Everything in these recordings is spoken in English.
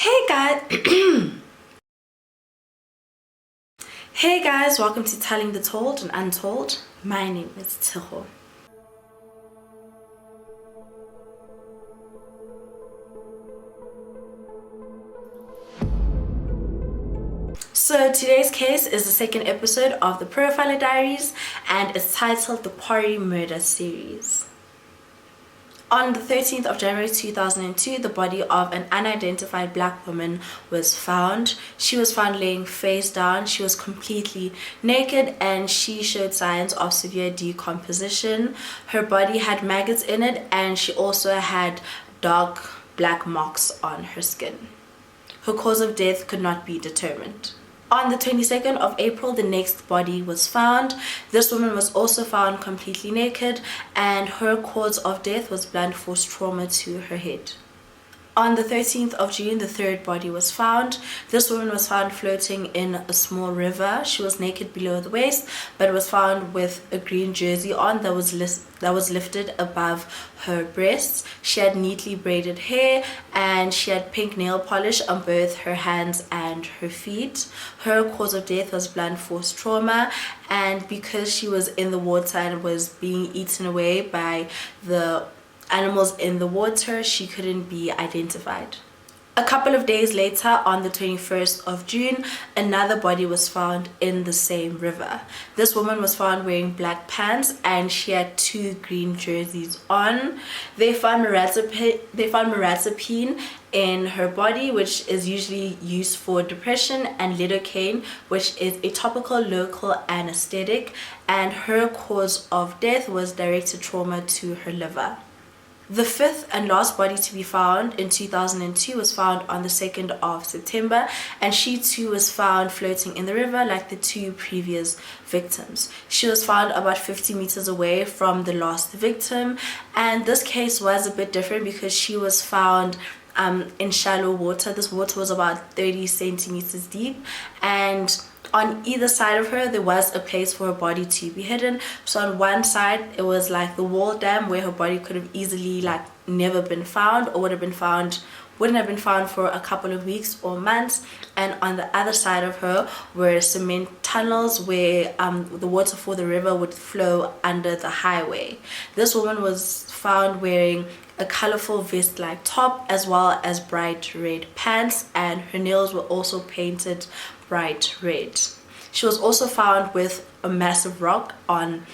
Hey guys, hey guys, welcome to Telling the Told and Untold. My name is Tshego. So today's case is the second episode of the Profiler Diaries and it's titled the Quarry Murder Series. On the 13th of January 2002, the body of an unidentified black woman was found. She was found laying face down. She was completely naked and she showed signs of severe decomposition. Her body had maggots in it and she also had dark black marks on her skin. Her cause of death could not be determined. On the 22nd of April, the next body was found. This woman was also found completely naked and her cause of death was blunt force trauma to her head. On the 13th of June, the third body was found. This woman was found floating in a small river. She was naked below the waist, but was found with a green jersey on that was lifted above her breasts. She had neatly braided hair and she had pink nail polish on both her hands and her feet. Her cause of death was blunt force trauma, and because she was in the water and was being eaten away by the animals in the water, she couldn't be identified. A couple of days later, on the 21st of June, another body was found in the same river. This woman was found wearing black pants and she had two green jerseys on. They found lorazepam in her body, which is usually used for depression, and lidocaine, which is a topical local anesthetic, and her cause of death was directed trauma to her liver. The fifth and last body to be found in 2002 was found on the 2nd of September, and she too was found floating in the river like the two previous victims. She was found about 50 meters away from the last victim, and this case was a bit different because she was found in shallow water. This water was about 30 centimeters deep, and on either side of her there was a place for her body to be hidden. So on one side it was like the wall dam where her body could have easily never been found, or wouldn't have been found for a couple of weeks or months, and on the other side of her were cement tunnels where the water for the river would flow under the highway. This woman was found wearing a colorful vest-like top as well as bright red pants, and her nails were also painted bright red. She was also found with a massive rock on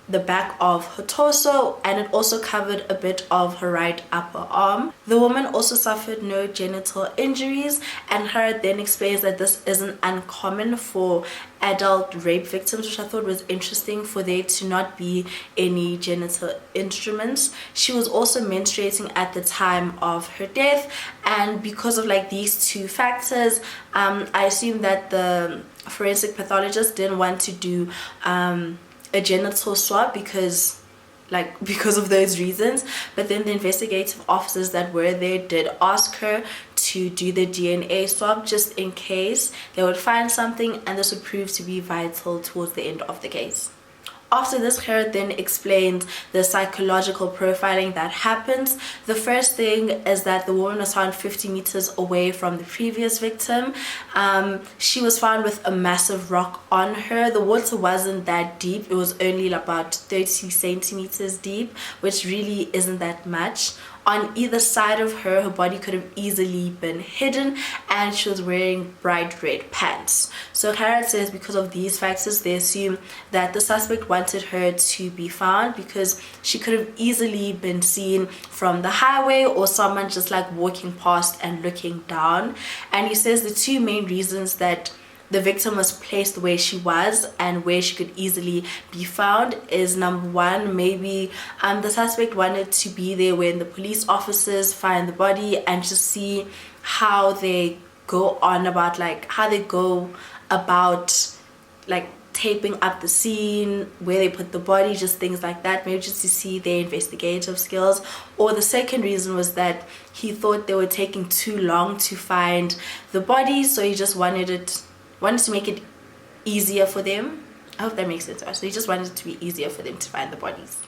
the back of her torso, and it also covered a bit of her right upper arm. The woman also suffered no genital injuries, and Gerard then explains that this isn't uncommon for adult rape victims, which I thought was interesting, for there to not be any genital instruments. She was also menstruating at the time of her death, and because of these two factors, I assume that the forensic pathologist didn't want to do a genital swab because of those reasons. But then the investigative officers that were there did ask her to do the DNA swab just in case they would find something, and this would prove to be vital towards the end of the case. After this, Gerard then explained the psychological profiling that happens. The first thing is that the woman was found 50 meters away from the previous victim. She was found with a massive rock on her. The water wasn't that deep. It was only about 30 centimeters deep, which really isn't that much. On either side of her, her body could have easily been hidden, and she was wearing bright red pants. So Gerard says because of these factors, they assume that the suspect wanted her to be found because she could have easily been seen from the highway or someone just walking past and looking down. And he says the two main reasons that the victim was placed where she was and where she could easily be found is, number one, maybe the suspect wanted to be there when the police officers find the body and just see how they go about taping up the scene, where they put the body, just things like that, maybe just to see their investigative skills. Or the second reason was that he thought they were taking too long to find the body, so he just wanted to make it easier for them. I hope that makes sense. So he just wanted it to be easier for them to find the bodies.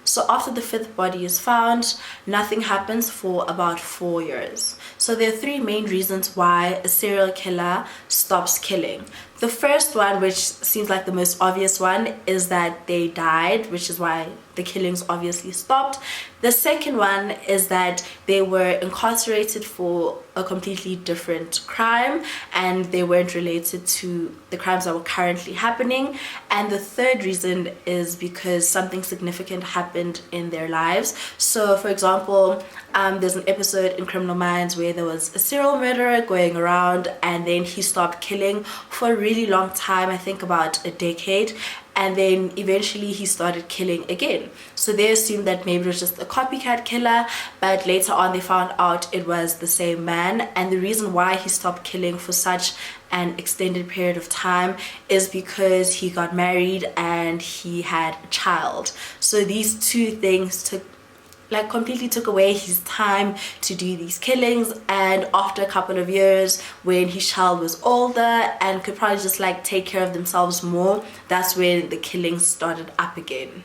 So after the 5th body is found, nothing happens for about 4 years. So there are 3 main reasons why a serial killer stops killing. The first one, which seems like the most obvious one, is that they died, which is why the killings obviously stopped. The second one is that they were incarcerated for a completely different crime and they weren't related to the crimes that were currently happening. And the third reason is because something significant happened in their lives. So for example, there's an episode in Criminal Minds where there was a serial murderer going around and then he stopped killing for a really long time, I think about a decade, and then eventually he started killing again. So they assumed that maybe it was just a copycat killer, but later on they found out it was the same man. And the reason why he stopped killing for such an extended period of time is because he got married and he had a child. So these 2 things completely took away his time to do these killings. And after a couple of years, when his child was older and could probably just take care of themselves more, that's when the killings started up again.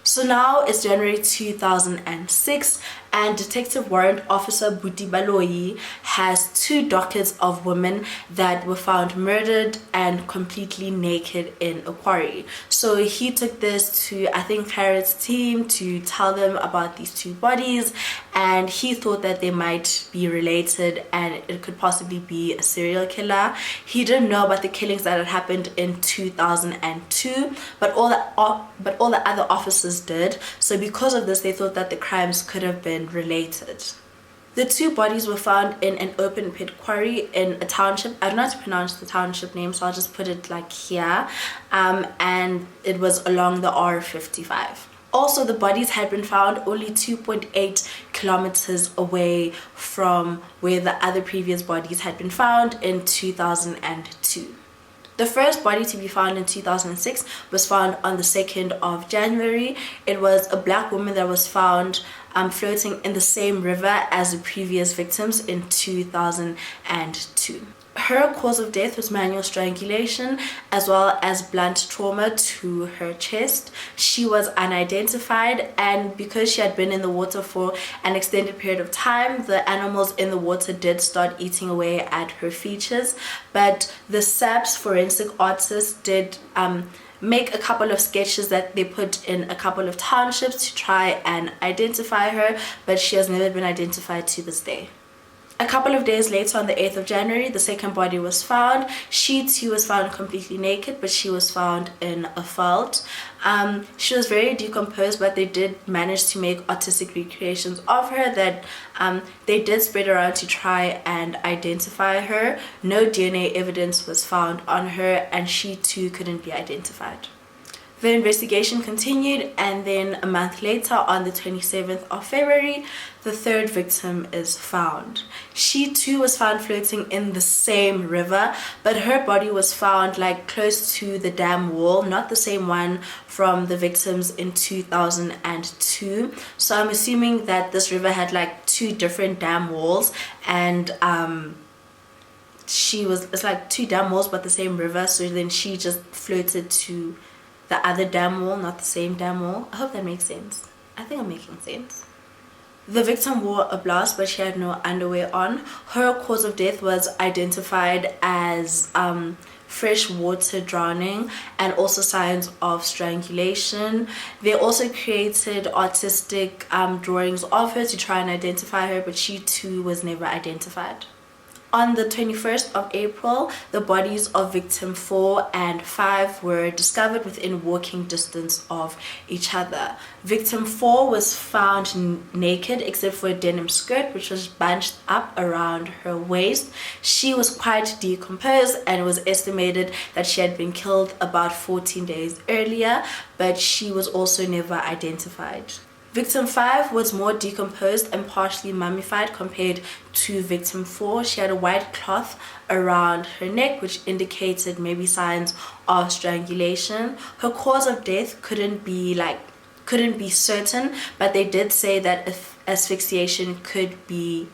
So now it's January 2006 and Detective Warrant Officer Buti Baloyi has 2 dockets of women that were found murdered and completely naked in a quarry. So he took this to, I think, Claret's team to tell them about these 2 bodies, and he thought that they might be related and it could possibly be a serial killer. He didn't know about the killings that had happened in 2002, but all the other officers did. So because of this, they thought that the crimes could have been related. The 2 bodies were found in an open pit quarry in a township. I don't know how to pronounce the township name, so I'll just put it here. And it was along the R55. Also, the bodies had been found only 2.8 kilometers away from where the other previous bodies had been found in 2002. The first body to be found in 2006 was found on the 2nd of January. It was a black woman that was found floating in the same river as the previous victims in 2002. Her cause of death was manual strangulation as well as blunt trauma to her chest. She was unidentified, and because she had been in the water for an extended period of time, the animals in the water did start eating away at her features. But the SAPS forensic artists did make a couple of sketches that they put in a couple of townships to try and identify her, but she has never been identified to this day. A couple of days later, on the 8th of January, the second body was found. She too was found completely naked, but she was found in a veld. She was very decomposed, but they did manage to make artistic recreations of her that they did spread around to try and identify her. No DNA evidence was found on her, and she too couldn't be identified. The investigation continued, and then a month later, on the 27th of February, the 3rd victim is found. She too was found floating in the same river, but her body was found close to the dam wall, not the same one from the victims in 2002. So I'm assuming that this river had 2 different dam walls, and it's 2 dam walls but the same river, so then she just floated to the other dam wall, not the same dam wall. I hope that makes sense. I think I'm making sense. The victim wore a blouse, but she had no underwear on. Her cause of death was identified as freshwater drowning and also signs of strangulation. They also created artistic drawings of her to try and identify her, but she too was never identified. On the 21st of April, the bodies of victim 4 and 5 were discovered within walking distance of each other. Victim 4 was found naked except for a denim skirt which was bunched up around her waist. She was quite decomposed, and it was estimated that she had been killed about 14 days earlier, but she was also never identified. Victim 5 was more decomposed and partially mummified compared to victim 4. She had a white cloth around her neck, which indicated maybe signs of strangulation. Her cause of death couldn't be certain, but they did say that asphyxiation could be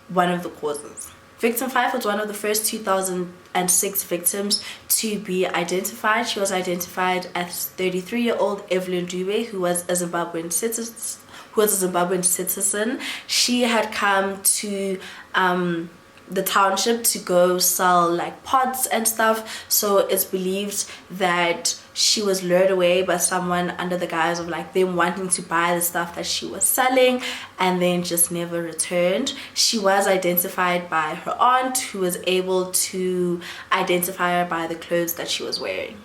one of the causes. Victim 5 was one of the first 2006 victims to be identified. She was identified as 33-year-old Evelyn Dube, who was a Zimbabwean citizen. She had come to the township to go sell like pots and stuff, so it's believed that she was lured away by someone under the guise of like them wanting to buy the stuff that she was selling, and then just never returned. She was identified by her aunt, who was able to identify her by the clothes that she was wearing.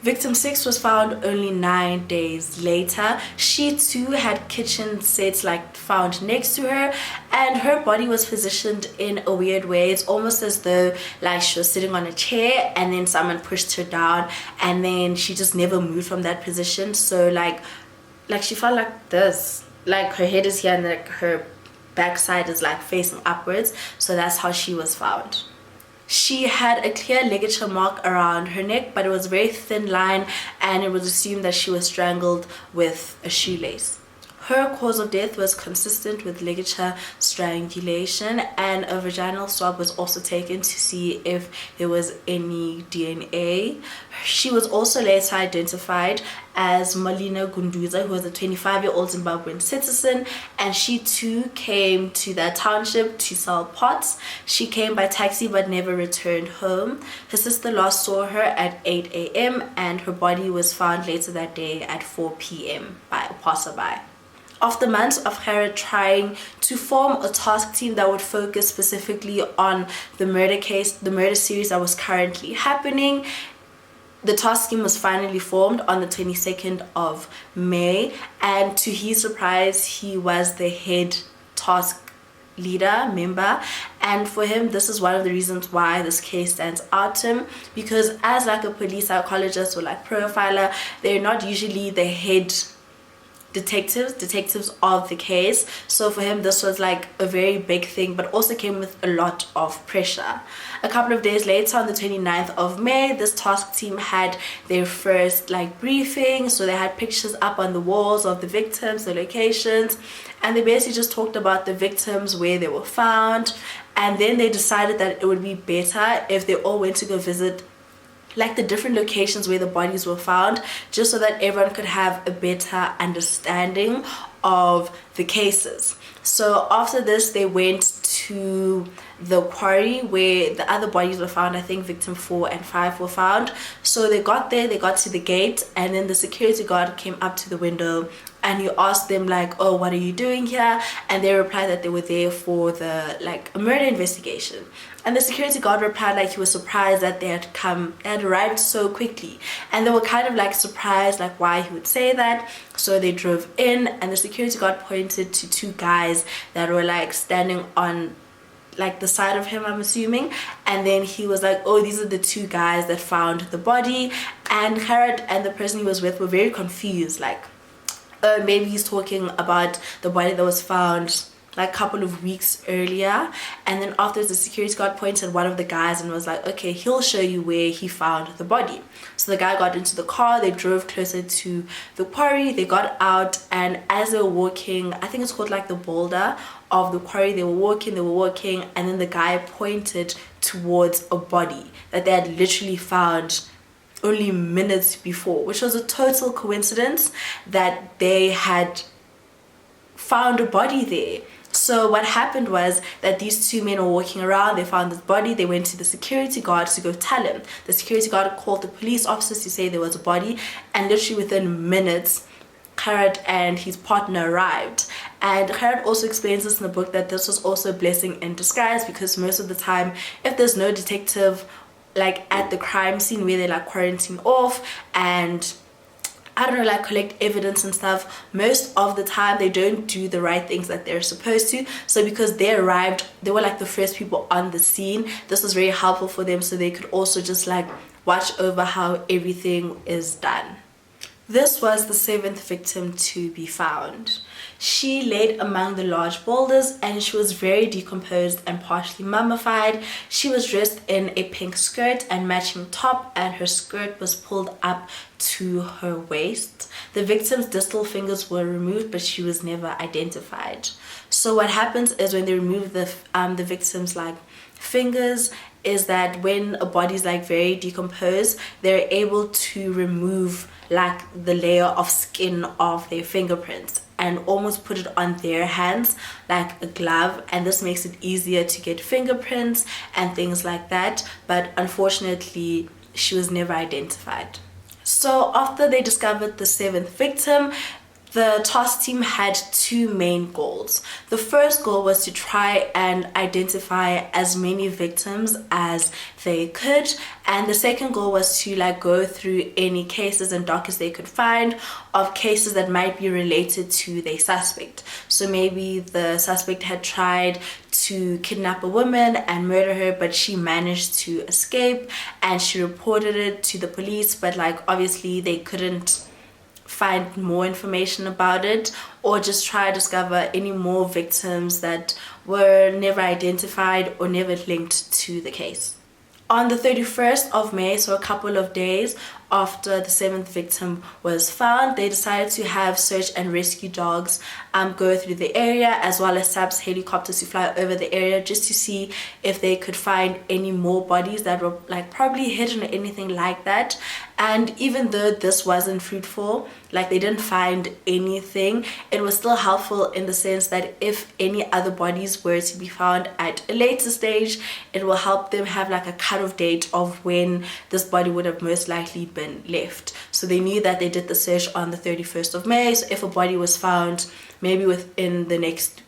Victim 6 was found only 9 days later. She too had kitchen sets like found next to her, and her body was positioned in a weird way. It's almost as though like she was sitting on a chair and then someone pushed her down, and then she just never moved from that position. So like she felt like this, like her head is here and like her backside is like facing upwards. So that's how she was found. She had a clear ligature mark around her neck, but it was a very thin line, and it was assumed that she was strangled with a shoelace. Her cause of death was consistent with ligature strangulation, and a vaginal swab was also taken to see if there was any DNA. She was also later identified as Malina Gunduza, who was a 25-year-old Zimbabwean citizen, and she too came to that township to sell pots. She came by taxi but never returned home. Her sister last saw her at 8 a.m. and her body was found later that day at 4 p.m. by a passerby. After months of Gerard trying to form a task team that would focus specifically on the murder case, the murder series that was currently happening, the task team was finally formed on the 22nd of May, and to his surprise, he was the head task leader member. And for him, this is one of the reasons why this case stands out to him, because as like a police psychologist or like profiler, they're not usually the head detectives of the case. So for him, this was like a very big thing, but also came with a lot of pressure. A couple of days later, on the 29th of May, this task team had their first like briefing. So they had pictures up on the walls of the victims, the locations, and they basically just talked about the victims, where they were found, and then they decided that it would be better if they all went to go visit like the different locations where the bodies were found, just so that everyone could have a better understanding of the cases. So after this, they went to the quarry where the other bodies were found. I think victim 4 and 5 were found. So they got there, they got to the gate, and then the security guard came up to the window and he asked them like, oh, what are you doing here? And they replied that they were there for the like a murder investigation. And the security guard replied like he was surprised that they had arrived so quickly, and they were kind of like surprised like why he would say that. So they drove in, and the security guard pointed to 2 guys that were like standing on like the side of him, I'm assuming, and then he was like, oh, these are the 2 guys that found the body. And Gerard and the person he was with were very confused, like maybe he's talking about the body that was found like a couple of weeks earlier. And then after, the security guard pointed at one of the guys and was like, okay, he'll show you where he found the body. So the guy got into the car, they drove closer to the quarry, they got out, and as they were walking, I think it's called like the boulder of the quarry, they were walking, and then the guy pointed towards a body that they had literally found only minutes before, which was a total coincidence that they had found a body there. So what happened was that these 2 men were walking around, they found this body, they went to the security guard to go tell him. The security guard called the police officers to say there was a body, and literally within minutes, Gerard and his partner arrived. And Gerard also explains this in the book, that this was also a blessing in disguise, because most of the time, if there's no detective like at the crime scene where they like quarantine off and I don't know, like collect evidence and stuff, most of the time they don't do the right things that they're supposed to. So because they arrived, they were like the first people on the scene, this was very helpful for them, so they could also just like watch over how everything is done. This was the 7th victim to be found. She laid among the large boulders and she was very decomposed and partially mummified. She was dressed in a pink skirt and matching top, and her skirt was pulled up to her waist. The victim's distal fingers were removed, but she was never identified. So what happens is when they remove the victim's like fingers, is that when a body's like very decomposed, they're able to remove like the layer of skin of their fingerprints and almost put it on their hands like a glove, and this makes it easier to get fingerprints and things like that. But unfortunately, she was never identified. So after they discovered the 7th victim, the task team had 2 main goals. The first goal was to try and identify as many victims as they could, and the second goal was to like go through any cases and dockets they could find of cases that might be related to their suspect. So maybe the suspect had tried to kidnap a woman and murder her, but she managed to escape and she reported it to the police, but like obviously they couldn't find more information about it, or just try to discover any more victims that were never identified or never linked to the case. On the 31st of May, so a couple of days after the 7th victim was found, they decided to have search and rescue dogs go through the area, as well as SAPS helicopters to fly over the area just to see if they could find any more bodies that were like probably hidden or anything like that. And even though this wasn't fruitful, like they didn't find anything, it was still helpful in the sense that if any other bodies were to be found at a later stage, it will help them have like a cutoff date of when this body would have most likely been left. So they knew that they did the search on the 31st of May. So if a body was found maybe within the next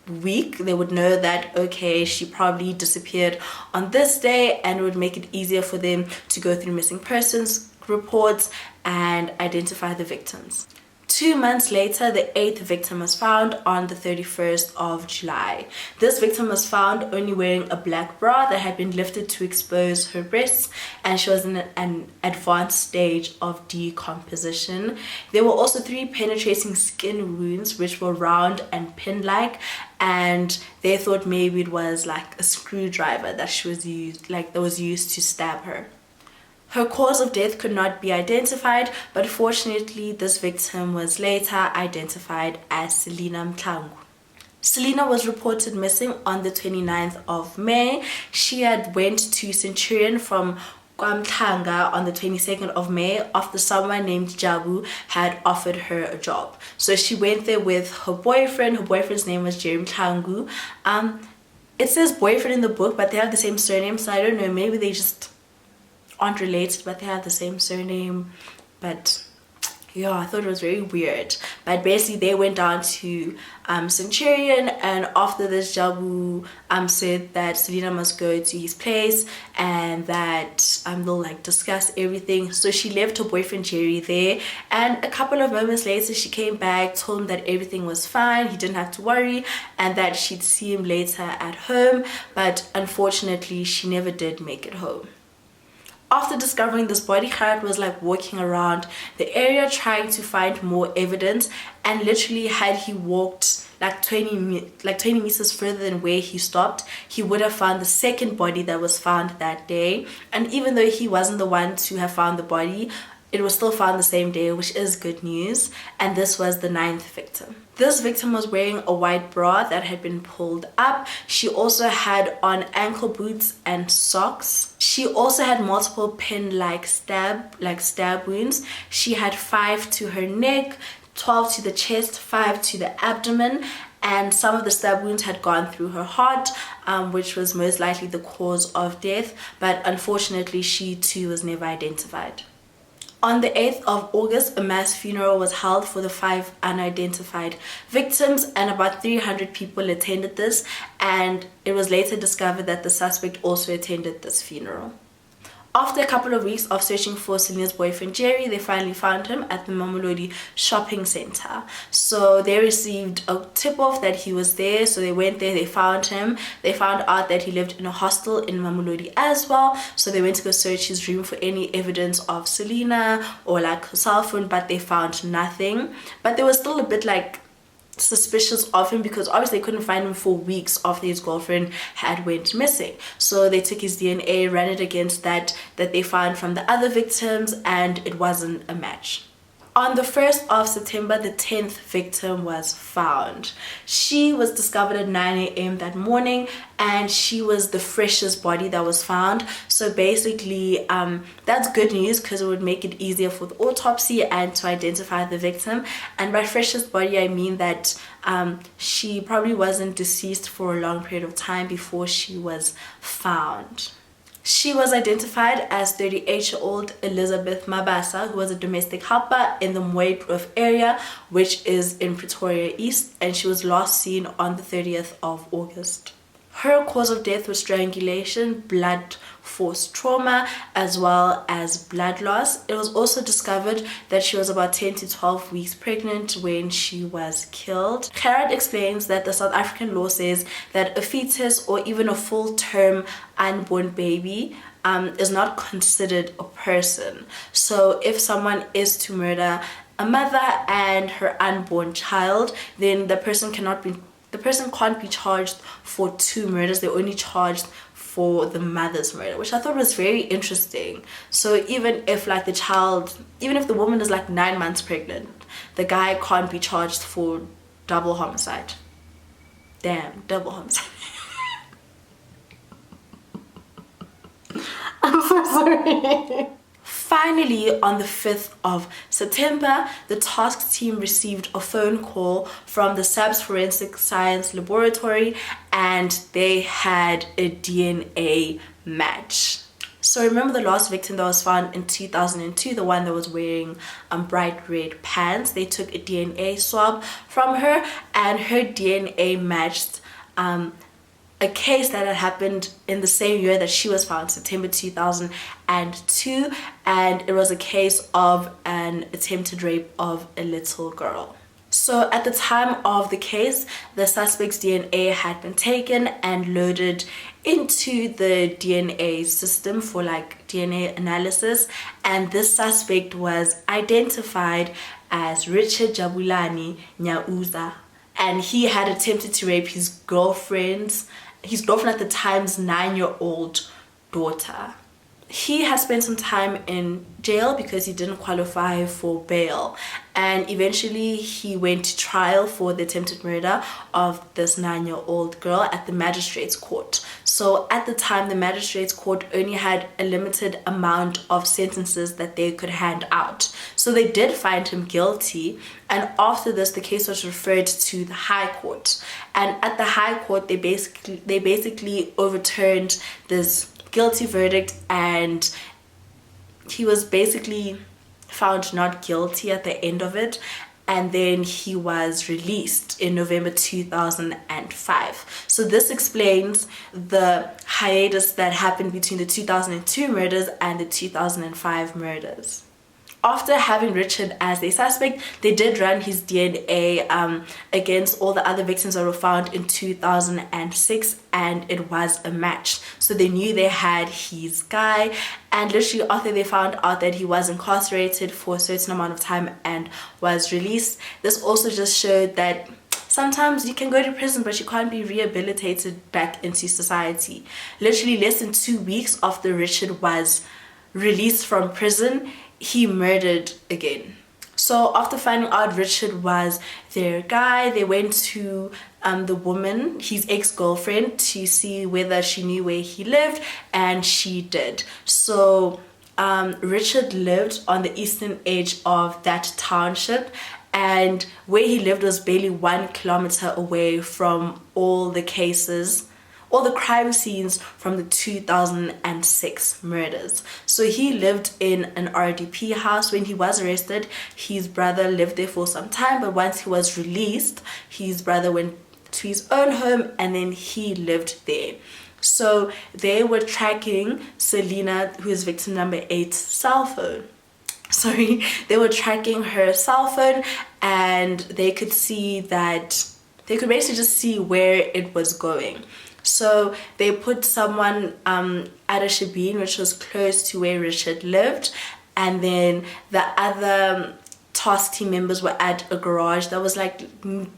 week, they would know that okay, she probably disappeared on this day, and it would make it easier for them to go through missing persons reports and identify the victims. 2 months later, the 8th victim was found on the 31st of July. This victim was found only wearing a black bra that had been lifted to expose her breasts, and she was in an advanced stage of decomposition. There were also 3 penetrating skin wounds which were round and pin-like, and they thought maybe it was like a screwdriver that was used to stab her. Her cause of death could not be identified, but fortunately this victim was later identified as Selina Mtlangu. Selina was reported missing on the 29th of May. She had went to Centurion from KwaMhlanga on the 22nd of May after someone named Jabu had offered her a job. So she went there with her boyfriend. Her boyfriend's name was Gerard Mtlangu. It says boyfriend in the book, but they have the same surname, so I don't know, maybe they just aren't related, but they have the same surname. But yeah, I thought it was very weird. But basically they went down to Centurion, and after this, Jabu said that Selina must go to his place and that they'll like discuss everything. So she left her boyfriend Jerry there, and a couple of moments later she came back, told him that everything was fine, he didn't have to worry, and that she'd see him later at home. But unfortunately she never did make it home. After discovering this body, Gerard was like walking around the area trying to find more evidence, and literally had he walked like 20 meters further than where he stopped, he would have found the second body that was found that day. And even though he wasn't the one to have found the body, it was still found the same day, which is good news. And this was the 9th victim. This victim was wearing a white bra that had been pulled up. She also had on ankle boots and socks. She also had multiple pin-like stab wounds. She had 5 to her neck, 12 to the chest, 5 to the abdomen, and some of the stab wounds had gone through her heart, which was most likely the cause of death. But unfortunately, she too was never identified. On the 8th of August, a mass funeral was held for the 5 unidentified victims, and about 300 people attended this, and it was later discovered that the suspect also attended this funeral. After a couple of weeks of searching for Selina's boyfriend Jerry, they finally found him at the Mamelodi shopping center. So they received a tip-off that he was there, so they went there, they found him. They found out that he lived in a hostel in Mamelodi as well, so they went to go search his room for any evidence of Selina or like her cell phone, but they found nothing. But there was still a bit like suspicious of him because obviously they couldn't find him for weeks after his girlfriend had went missing. So they took his DNA, ran it against that they found from the other victims, and it wasn't a match. On the 1st of September, the 10th victim was found. She was discovered at 9 a.m. that morning, and she was the freshest body that was found. So basically, that's good news because it would make it easier for the autopsy and to identify the victim. And by freshest body, I mean that she probably wasn't deceased for a long period of time before she was found. She was identified as 38-year-old Elizabeth Mabasa, who was a domestic helper in the Mooigrove area, which is in Pretoria East, and she was last seen on the 30th of August. Her cause of death was strangulation, blunt force trauma, as well as blood loss. It was also discovered that she was about 10 to 12 weeks pregnant when she was killed. Gerard explains that the South African law says that a fetus or even a full-term unborn baby is not considered a person. So if someone is to murder a mother and her unborn child, then the person can't be charged for 2 murders. They're only charged for the mother's murder, which I thought was very interesting. So even if the woman is like 9 months pregnant, the guy can't be charged for double homicide. Damn, double homicide. I'm so sorry. Finally, on the 5th of September, the task team received a phone call from the SAPS Forensic Science Laboratory, and they had a DNA match. So remember the last victim that was found in 2002, the one that was wearing bright red pants? They took a DNA swab from her, and her DNA matched a case that had happened in the same year that she was found, September 2002, and it was a case of an attempted rape of a little girl. So at the time of the case, the suspect's DNA had been taken and loaded into the DNA system for DNA analysis, and this suspect was identified as Richard Jabulani Nyauza, and he had attempted to rape his girlfriend at the time's 9-year-old daughter. He has spent some time in jail because he didn't qualify for bail, and eventually he went to trial for the attempted murder of this 9-year-old girl at the magistrate's court. So at the time, the magistrate's court only had a limited amount of sentences that they could hand out. So they did find him guilty, and after this the case was referred to the High Court, and at the High Court they basically overturned this guilty verdict, and he was basically found not guilty at the end of it, and then he was released in November 2005. So this explains the hiatus that happened between the 2002 murders and the 2005 murders. After having Richard as a suspect, they did run his DNA against all the other victims that were found in 2006, and it was a match. So they knew they had his guy, and literally after they found out that he was incarcerated for a certain amount of time and was released, this also just showed that sometimes you can go to prison but you can't be rehabilitated back into society. Literally less than 2 weeks after Richard was released from prison, he murdered again. So after finding out Richard was their guy, they went to the woman, his ex-girlfriend, to see whether she knew where he lived, and she did. So Richard lived on the eastern edge of that township, and where he lived was barely 1 kilometer away from all the crime scenes from the 2006 murders. So he lived in an RDP house. When he was arrested, his brother lived there for some time, but once he was released, his brother went to his own home and then he lived there. So they were tracking Selena, who is victim number 8's cell phone. They were tracking her cell phone, and they could basically just see where it was going. So they put someone at a shebeen, which was close to where Richard lived, and then the other task team members were at a garage that was like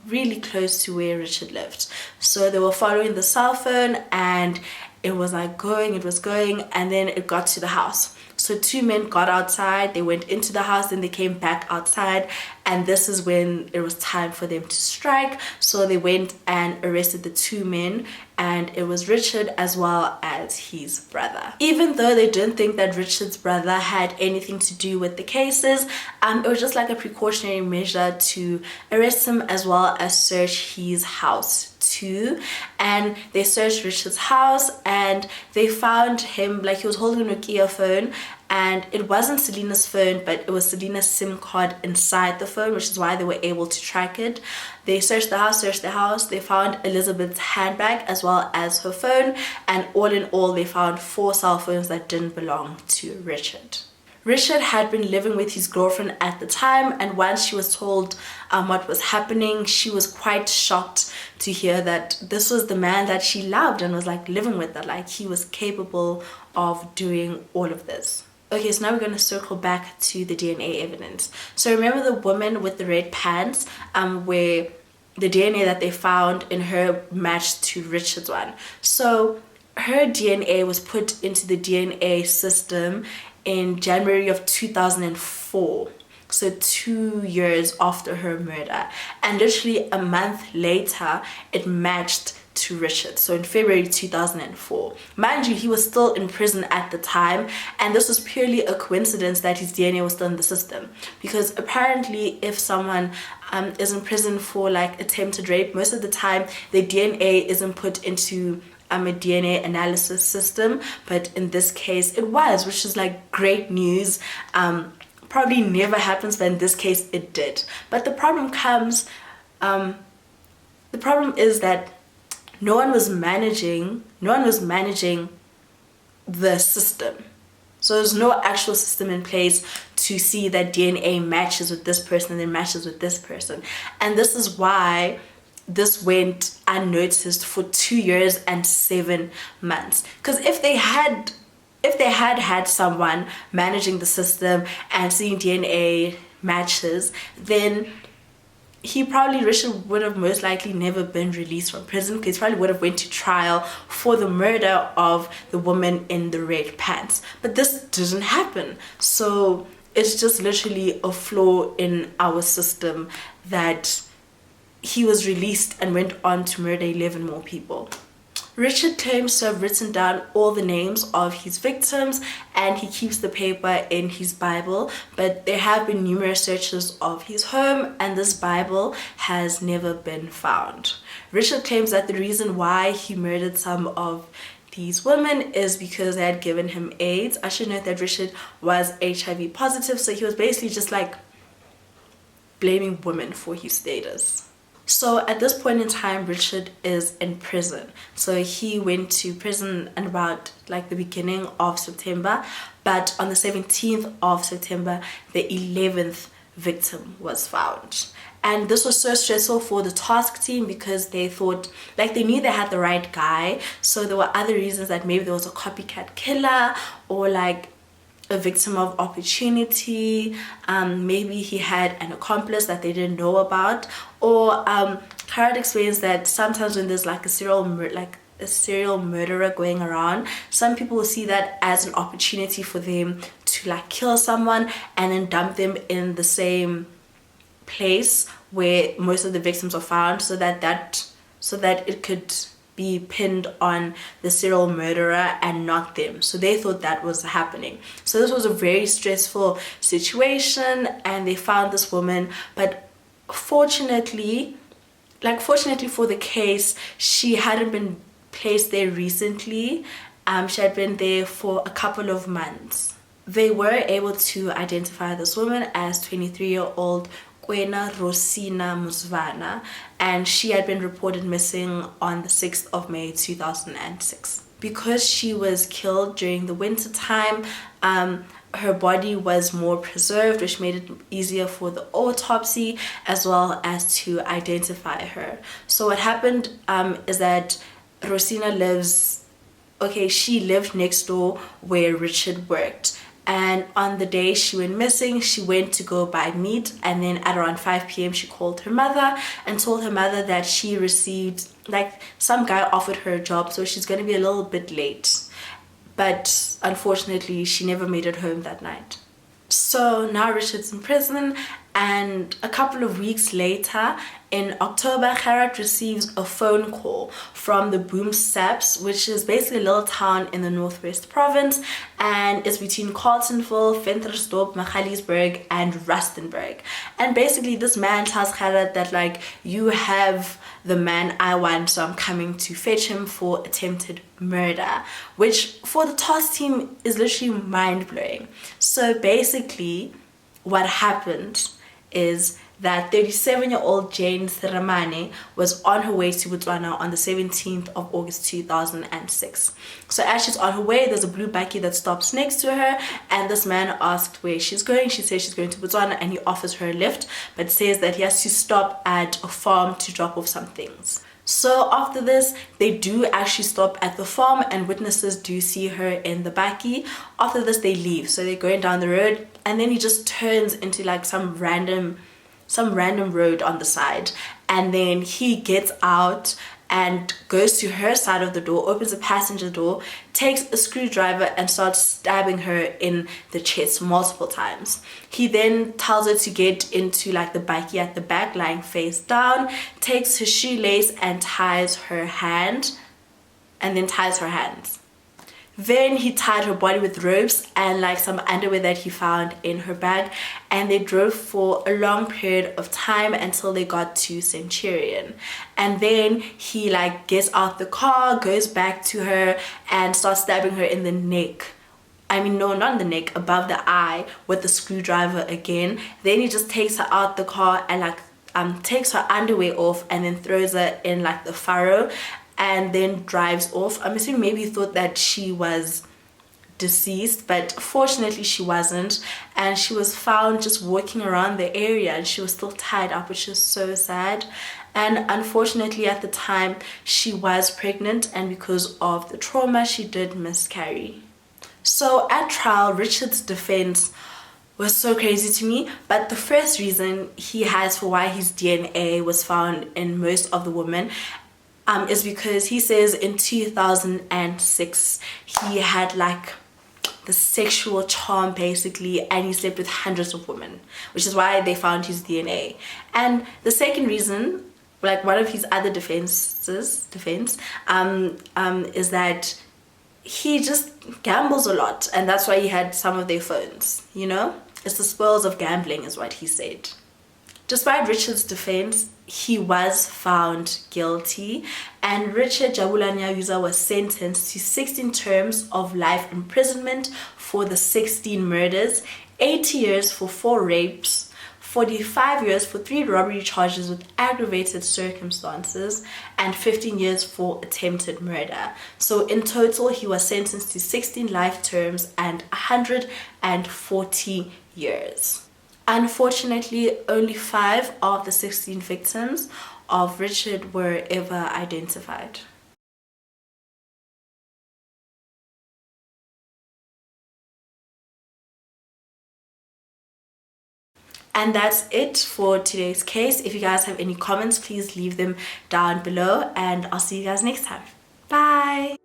really close to where Richard lived. So they were following the cell phone, and it was like going, and then it got to the house. So 2 men got outside, they went into the house, then they came back outside, and this is when it was time for them to strike. So they went and arrested the 2 men, and it was Richard as well as his brother. Even though they didn't think that Richard's brother had anything to do with the cases, it was just like a precautionary measure to arrest him as well as search his house too. And they searched Richard's house, and they found him, like, he was holding a Nokia phone, and it wasn't Selena's phone, but it was Selena's SIM card inside the phone, which is why they were able to track it. They searched the house, they found Elizabeth's handbag as well as her phone, and all in all they found 4 cell phones that didn't belong to Richard. Richard had been living with his girlfriend at the time, and once she was told what was happening, she was quite shocked to hear that this was the man that she loved and was like living with her, like he was capable of doing all of this. Okay, so now we're going to circle back to the DNA evidence. So remember the woman with the red pants, where the DNA that they found in her matched to Richard's one. So her DNA was put into the DNA system in January of 2004. So 2 years after her murder. And literally a month later, it matched to Richard. So in February 2004. Mind you, he was still in prison at the time, and this was purely a coincidence that his DNA was still in the system, because apparently if someone is in prison for like attempted rape, most of the time their DNA isn't put into a DNA analysis system, but in this case it was, which is like great news. Probably never happens, but in this case it did. But the problem is that no one was managing the system. So there's no actual system in place to see that DNA matches with this person and then matches with this person. And this is why this went unnoticed for 2 years and 7 months. Because if they had someone managing the system and seeing DNA matches, then Richard would have most likely never been released from prison, because he probably would have went to trial for the murder of the woman in the red pants. But this didn't happen. So it's just literally a flaw in our system that he was released and went on to murder 11 more people. Richard claims to have written down all the names of his victims, and he keeps the paper in his Bible, but there have been numerous searches of his home and this Bible has never been found. Richard claims that the reason why he murdered some of these women is because they had given him AIDS. I should note that Richard was HIV positive, so he was basically just like blaming women for his status. So at this point in time, Richard is in prison. So he went to prison in about like the beginning of September, but on the 17th of September, the 11th victim was found. And this was so stressful for the task team, because they thought, like, they knew they had the right guy. So there were other reasons that maybe there was a copycat killer, or like a victim of opportunity. Maybe he had an accomplice that they didn't know about, or Gerard explains that sometimes when there's like a serial murderer going around, some people will see that as an opportunity for them to like kill someone and then dump them in the same place where most of the victims are found, so that it could be pinned on the serial murderer and not them. So they thought that was happening. So this was a very stressful situation, and they found this woman, but fortunately for the case, she hadn't been placed there recently. She had been there for a couple of months. They were able to identify this woman as 23-year-old Kwena Rosina Musvana, and she had been reported missing on the 6th of May 2006. Because she was killed during the winter time, her body was more preserved, which made it easier for the autopsy as well as to identify her. So what happened is that Rosina lived next door where Richard worked. and on the day she went missing, she went to go buy meat, and then at around 5 p.m. she called her mother and told her mother that she received, like, some guy offered her a job, so she's going to be a little bit late. But unfortunately, she never made it home that night. So now Richard's in prison, and a couple of weeks later, in October, Gerard receives a phone call from the Boom SAPS, which is basically a little town in the Northwest Province, and it's between Carletonville, Ventersdorp, Magaliesburg, and Rustenburg. And basically this man tells Gerard that, like, you have the man I want, so I'm coming to fetch him for attempted murder, which for the task team is literally mind-blowing. So basically what happened is that 37-year-old Jane Thiramane was on her way to Botswana on the 17th of August 2006. So as she's on her way, there's a blue bakkie that stops next to her, and this man asked where she's going. She says she's going to Botswana, and he offers her a lift, but says that he has to stop at a farm to drop off some things. So after this, they do actually stop at the farm, and witnesses do see her in the bakkie. After this, they leave. So they're going down the road, and then he just turns into like some random road on the side, and then he gets out and goes to her side of the door, opens the passenger door, takes a screwdriver and starts stabbing her in the chest multiple times. He then tells her to get into like the bakkie at the back, lying face down, takes her shoelace and ties her hand, and then ties her hands. Then he tied her body with ropes and like some underwear that he found in her bag, and they drove for a long period of time until they got to Centurion. And then he like gets out the car, goes back to her and starts stabbing her in the neck. I mean, no, not in the neck, above the eye with the screwdriver again. Then he just takes her out the car and like takes her underwear off and then throws her in like the furrow, and then drives off. I'm assuming maybe he thought that she was deceased, but fortunately she wasn't, and she was found just walking around the area, and she was still tied up, which is so sad. And unfortunately at the time she was pregnant, and because of the trauma she did miscarry. So at trial, Richard's defense was so crazy to me, but the first reason he has for why his DNA was found in most of the women is because he says in 2006 he had like the sexual charm basically, and he slept with hundreds of women, which is why they found his DNA. And the second reason, like one of his other defense is that he just gambles a lot, and that's why he had some of their phones, you know? It's the spoils of gambling is what he said. Despite Richard's defense, he was found guilty, and Richard Jabula Nyawiza was sentenced to 16 terms of life imprisonment for the 16 murders, 80 years for 4 rapes, 45 years for 3 robbery charges with aggravated circumstances, and 15 years for attempted murder. So in total, he was sentenced to 16 life terms and 140 years. Unfortunately, only 5 of the 16 victims of Richard were ever identified. And that's it for today's case. If you guys have any comments, please leave them down below, and I'll see you guys next time. Bye!